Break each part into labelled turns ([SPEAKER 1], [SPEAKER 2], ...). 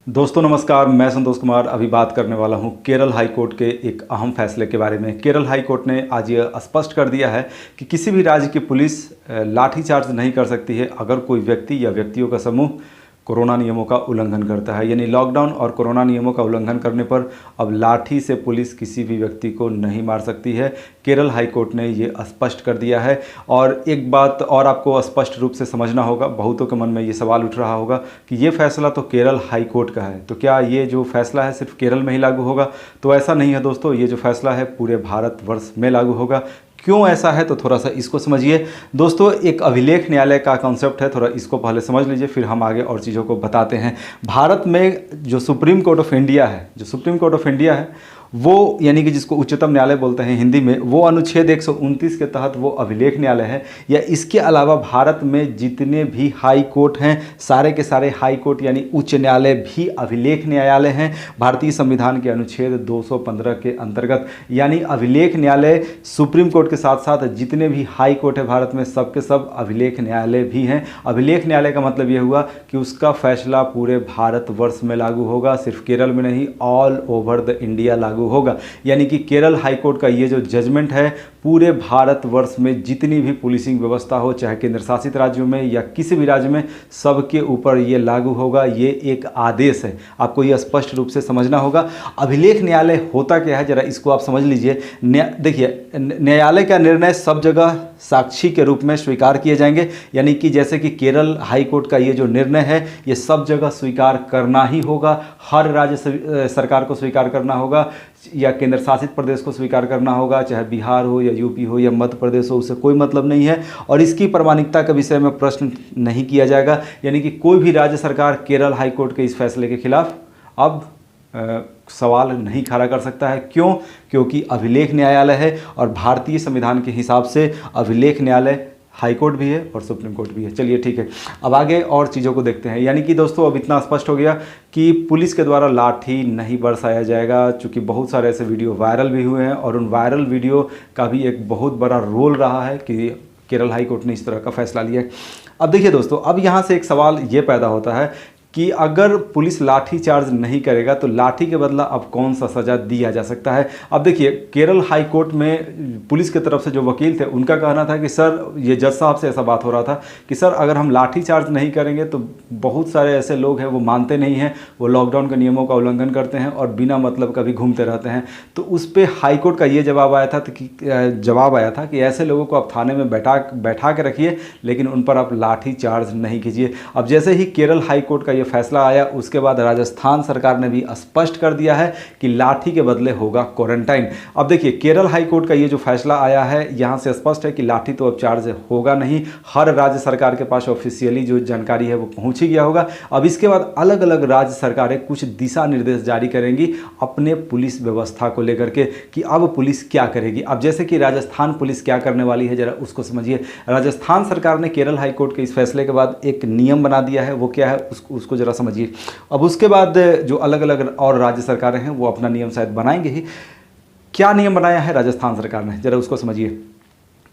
[SPEAKER 1] दोस्तों नमस्कार, मैं संतोष कुमार अभी बात करने वाला हूं केरल हाई कोर्ट के एक अहम फैसले के बारे में। केरल हाई कोर्ट ने आज ये स्पष्ट कर दिया है कि किसी भी राज्य की पुलिस लाठीचार्ज नहीं कर सकती है अगर कोई व्यक्ति या व्यक्तियों का समूह कोरोना नियमों का उल्लंघन करता है। यानी लॉकडाउन और कोरोना नियमों का उल्लंघन करने पर अब लाठी से पुलिस किसी भी व्यक्ति को नहीं मार सकती है। केरल हाई कोर्ट ने ये स्पष्ट कर दिया है। और एक बात और आपको स्पष्ट रूप से समझना होगा, बहुतों के मन में ये सवाल उठ रहा होगा कि ये फैसला तो केरल हाई कोर्ट का है, तो क्या ये जो फैसला है सिर्फ केरल में ही लागू होगा? तो ऐसा नहीं है दोस्तों, ये जो फैसला है पूरे भारतवर्ष में लागू होगा। क्यों ऐसा है तो थोड़ा सा इसको समझिए। दोस्तों, एक अभिलेख न्यायालय का कॉन्सेप्ट है, थोड़ा इसको पहले समझ लीजिए, फिर हम आगे और चीज़ों को बताते हैं। भारत में जो सुप्रीम कोर्ट ऑफ इंडिया है, वो यानी कि जिसको उच्चतम न्यायालय बोलते हैं हिंदी में, वो अनुच्छेद 129 के तहत वो अभिलेख न्यायालय है। या इसके अलावा भारत में जितने भी हाई कोर्ट हैं, सारे के सारे हाई कोर्ट यानी उच्च न्यायालय भी अभिलेख न्यायालय हैं भारतीय संविधान के अनुच्छेद 215 के अंतर्गत। यानी अभिलेख न्यायालय सुप्रीम कोर्ट के साथ साथ जितने भी हाई कोर्ट है भारत में, सब के सब अभिलेख न्यायालय भी हैं। अभिलेख न्यायालय का मतलब ये हुआ कि उसका फैसला पूरे भारतवर्ष में लागू होगा, सिर्फ केरल में नहीं, ऑल ओवर द इंडिया लागू होगा। यानी कि केरल हाई कोर्ट का ये जो जजमेंट है, पूरे भारतवर्ष में जितनी भी पुलिसिंग व्यवस्था हो, चाहे केंद्र शासित राज्यों में या किसी भी राज्य में, सबके ऊपर ये लागू होगा। ये एक आदेश है, आपको ये स्पष्ट रूप से समझना होगा। अभिलेख न्यायालय होता क्या है, जरा इसको आप समझ लीजिए। देखिए, न्यायालय का निर्णय सब जगह साक्षी के रूप में स्वीकार किए जाएंगे। यानी कि जैसे कि केरल हाई कोर्ट का ये जो निर्णय है, ये सब जगह स्वीकार करना ही होगा। हर राज्य सरकार को स्वीकार करना होगा, या केंद्र शासित प्रदेश को स्वीकार करना होगा, चाहे बिहार हो या यूपी हो या मध्य प्रदेश हो, उससे कोई मतलब नहीं है। और इसकी प्रामाणिकता के विषय में प्रश्न नहीं किया जाएगा। यानी कि कोई भी राज्य सरकार केरल हाई कोर्ट के इस फैसले के खिलाफ अब सवाल नहीं खड़ा कर सकता है। क्यों? क्योंकि अभिलेख न्यायालय है और भारतीय संविधान के हिसाब से अभिलेख न्यायालय हाई कोर्ट भी है और सुप्रीम कोर्ट भी है। चलिए ठीक है, अब आगे और चीज़ों को देखते हैं। यानी कि दोस्तों, अब इतना स्पष्ट हो गया कि पुलिस के द्वारा लाठी नहीं बरसाया जाएगा। चूँकि बहुत सारे ऐसे वीडियो वायरल भी हुए हैं और उन वायरल वीडियो का भी एक बहुत बड़ा रोल रहा है कि केरल हाई कोर्ट ने इस तरह का फैसला लिया। अब देखिए दोस्तों, अब यहाँ से एक सवाल ये पैदा होता है कि अगर पुलिस लाठी चार्ज नहीं करेगा तो लाठी के बदला अब कौन सा सज़ा दिया जा सकता है। अब देखिए, केरल हाई कोर्ट में पुलिस की तरफ से जो वकील थे, उनका कहना था कि सर, ये जज साहब से ऐसा बात हो रहा था कि सर, अगर हम लाठी चार्ज नहीं करेंगे तो बहुत सारे ऐसे लोग हैं वो मानते नहीं हैं, वो लॉकडाउन के नियमों का उल्लंघन करते हैं और बिना मतलब का भी घूमते रहते हैं। तो उस पर हाई कोर्ट का ये जवाब आया था कि ऐसे लोगों को आप थाने में बैठा के रखिए, लेकिन उन पर आप लाठी चार्ज नहीं कीजिए। अब जैसे ही केरल हाई कोर्ट का ये फैसला आया, उसके बाद राजस्थान सरकार ने भी स्पष्ट कर दिया है कि लाठी के बदले होगा क्वारंटाइन। अब देखिए, केरल हाई कोर्ट का ये जो फैसला आया है, यहाँ से स्पष्ट है कि लाठी तो अब चार्ज होगा नहीं। हर राज्य सरकार के पास ऑफिशियली जो जानकारी है वो पहुंच ही गया होगा। अब इसके बाद अलग अलग राज्य सरकारें कुछ दिशा निर्देश जारी करेंगी अपने पुलिस व्यवस्था को लेकर के कि अब पुलिस क्या करेगी। अब जैसे कि राजस्थान पुलिस क्या करने वाली है, जरा उसको समझिए। राजस्थान सरकार ने केरल हाई कोर्ट के इस फैसले के बाद एक नियम बना दिया है। वो क्या है, उसको जरा समझिए। अब उसके बाद जो अलग अलग और राज्य सरकारें हैं वो अपना नियम शायद बनाएंगे ही। क्या नियम बनाया है राजस्थान सरकार ने, जरा उसको समझिए।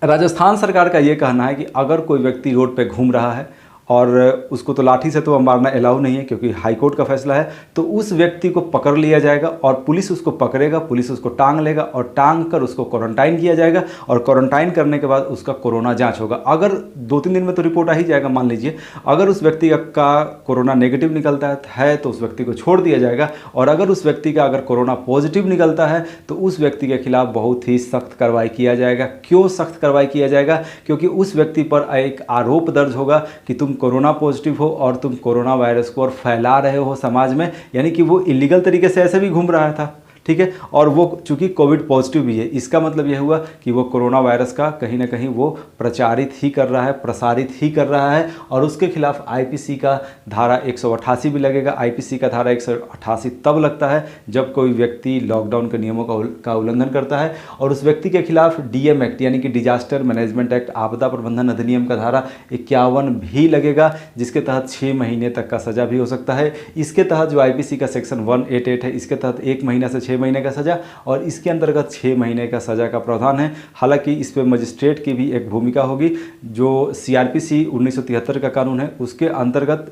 [SPEAKER 1] राजस्थान सरकार का ये कहना है कि अगर कोई व्यक्ति रोड पे घूम रहा है और उसको तो लाठी से तो मारना अलाउ नहीं है क्योंकि हाई कोर्ट का फैसला है, तो उस व्यक्ति को पकड़ लिया जाएगा और पुलिस उसको पकड़ेगा, पुलिस उसको टांग लेगा और टांग कर उसको क्वारंटाइन किया जाएगा। और क्वारंटाइन करने के बाद उसका कोरोना जांच होगा। अगर 2-3 दिन में तो रिपोर्ट आ ही जाएगा, मान लीजिए। अगर उस व्यक्ति का कोरोना नेगेटिव निकलता है तो उस व्यक्ति को छोड़ दिया जाएगा, और अगर उस व्यक्ति का अगर कोरोना पॉजिटिव निकलता है तो उस व्यक्ति के खिलाफ बहुत ही सख्त कार्रवाई किया जाएगा। क्यों सख्त कार्रवाई किया जाएगा? क्योंकि उस व्यक्ति पर एक आरोप दर्ज होगा कि तुम कोरोना पॉजिटिव हो और तुम कोरोना वायरस को और फैला रहे हो समाज में। यानी कि वो इलीगल तरीके से ऐसे भी घूम रहा था, ठीक है, और वो चूंकि कोविड पॉजिटिव भी है, इसका मतलब यह हुआ कि वो कोरोना वायरस का कहीं ना कहीं वो प्रचारित ही कर रहा है, प्रसारित ही कर रहा है। और उसके खिलाफ आईपीसी का धारा 188 भी लगेगा। आईपीसी का धारा 188 तब लगता है जब कोई व्यक्ति लॉकडाउन के नियमों का उल्लंघन करता है, और उस व्यक्ति के खिलाफ डीएम एक्ट यानी कि डिजास्टर मैनेजमेंट एक्ट, आपदा प्रबंधन अधिनियम का धारा 51 भी लगेगा, जिसके तहत 6 महीने तक का सजा भी हो सकता है। इसके तहत जो आईपीसी का सेक्शन 188 है, इसके तहत 1 महीना से 6 महीने का सजा, और इसके अंतर्गत 6 महीने का सजा का प्रावधान है। हालांकि इस पे मजिस्ट्रेट की भी एक भूमिका होगी। जो सीआरपीसी 1973 का कानून है, उसके अंतर्गत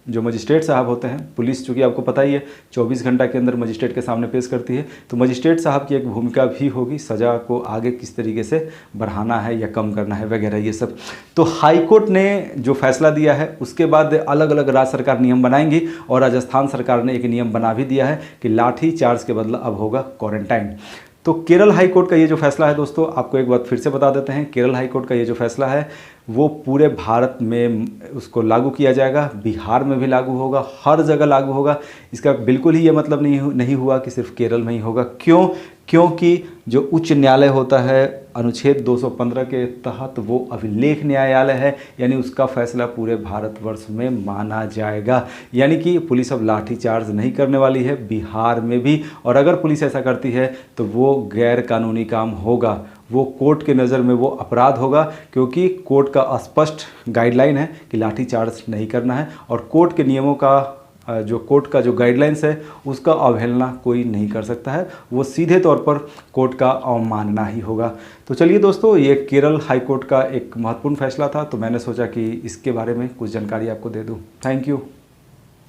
[SPEAKER 1] जो मजिस्ट्रेट साहब होते हैं, पुलिस चूँकि आपको पता ही है 24 घंटा के अंदर मजिस्ट्रेट के सामने पेश करती है, तो मजिस्ट्रेट साहब की एक भूमिका भी होगी सज़ा को आगे किस तरीके से बढ़ाना है या कम करना है वगैरह ये सब। तो हाई कोर्ट ने जो फैसला दिया है उसके बाद अलग अलग राज्य सरकार नियम बनाएंगी और राजस्थान सरकार ने एक नियम बना भी दिया है कि लाठी चार्ज के बदला अब होगा क्वारंटाइन। तो केरल हाई कोर्ट का ये जो फैसला है दोस्तों, आपको एक बात फिर से बता देते हैं, केरल हाई कोर्ट का ये जो फैसला है वो पूरे भारत में उसको लागू किया जाएगा, बिहार में भी लागू होगा, हर जगह लागू होगा। इसका बिल्कुल ही ये मतलब नहीं हुआ कि सिर्फ केरल में ही होगा। क्यों? क्योंकि जो उच्च न्यायालय होता है अनुच्छेद 215 के तहत वो अभिलेख न्यायालय है, यानी उसका फैसला पूरे भारतवर्ष में माना जाएगा। यानी कि पुलिस अब लाठीचार्ज नहीं करने वाली है बिहार में भी, और अगर पुलिस ऐसा करती है तो वो गैर कानूनी काम होगा, वो कोर्ट के नज़र में वो अपराध होगा, क्योंकि कोर्ट का स्पष्ट गाइडलाइन है कि लाठीचार्ज नहीं करना है और कोर्ट के नियमों का जो कोर्ट का जो गाइडलाइंस है उसका अवहेलना कोई नहीं कर सकता है, वो सीधे तौर पर कोर्ट का अवमानना ही होगा। तो चलिए दोस्तों, ये केरल हाई कोर्ट का एक महत्वपूर्ण फैसला था, तो मैंने सोचा कि इसके बारे में कुछ जानकारी आपको दे दूं। Thank you.